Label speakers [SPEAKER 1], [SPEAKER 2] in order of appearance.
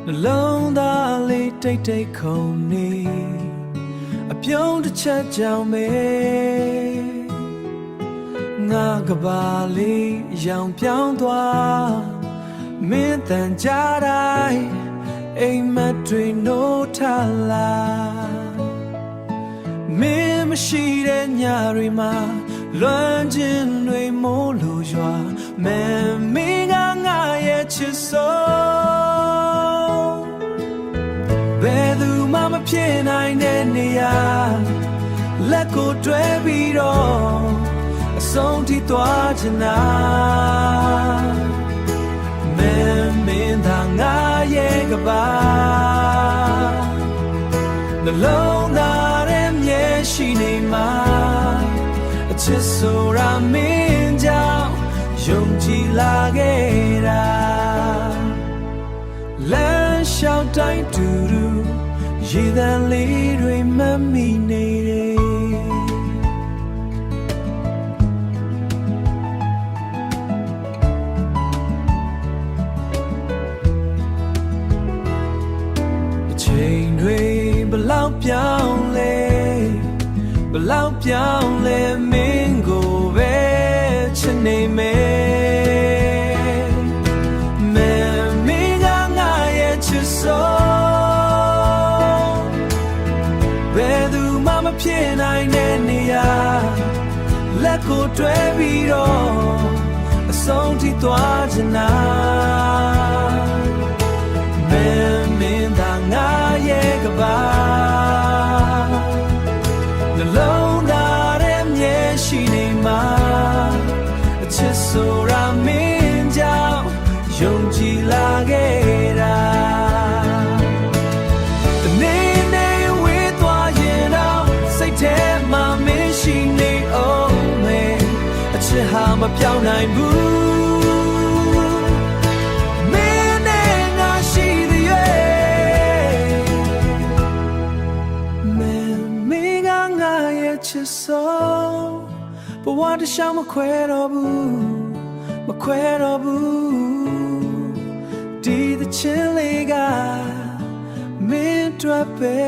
[SPEAKER 1] နှလုံးသားလေးတိတ်တိတ်ခုန်နေအပြုံးတစ်ချက်ကြောင့်ပဲငါကဘာလေးရောင်ပြောင်းသွားမင်းတန်ကြတိုင်းအိမ်မက်တွေနိုးထလာမင်းမရှိတဲ့ညတွေမှာလွမ်းခြင်းတွေမိုးလိုရွာမင်းကငါရဲ့ချစ်ဆုံးဘယ်သူမှမဖြစ်နိုင်တဲ့နေရာလက်ကိုတွဲပြီးတော့အဆုံးထိသွားချင်တာမင်းသာငါရဲ့ကဘာနှလုံးသားရဲ့မျက်ရှိနေမှာအချစ်ဆိုတာမင်းကြောင့်ယုံကြည်လာခဲ့တာလမ်းလျှောက်တိုင်းတူတူရေသံလေးတွေမမိနေတယ်အချိန်တွေဘလောက်ပြောင်းလဲဘလောက်ပြောင်းလဲမင်းကိုပဲချစ်နေမယ်မင်းကငါရဲ့ချစ်ဆုံးဘယ်သူမှမဖြစ်နိုင်တဲ့နေရာလက်ကိုတွဲပြီးတော့အဆုံးထိသွားချင်တာမင်းသာငါရဲ့ကဘာနှလုံးသားရဲ့မျက်ရှိနေမှာအချစ်ဆိုတာမင်းကြောင့်ယုံကြည်လာခဲ့တာတနေ့နေ့ဝေးသွားရင်တော့စိတ်ထဲမှာမင်းရှိနေအောင်မယ်အချစ်ဟာမပြောင်းနိုင်ဘူးမင်းနဲ့ငါရှိသေးရဲ့မင်းကငါရဲ့ချစ်ဆုံးဘဝတခြားမခွဲတော့ဘူးဒီသချင်းလေးကမင်းအတွက်ပဲ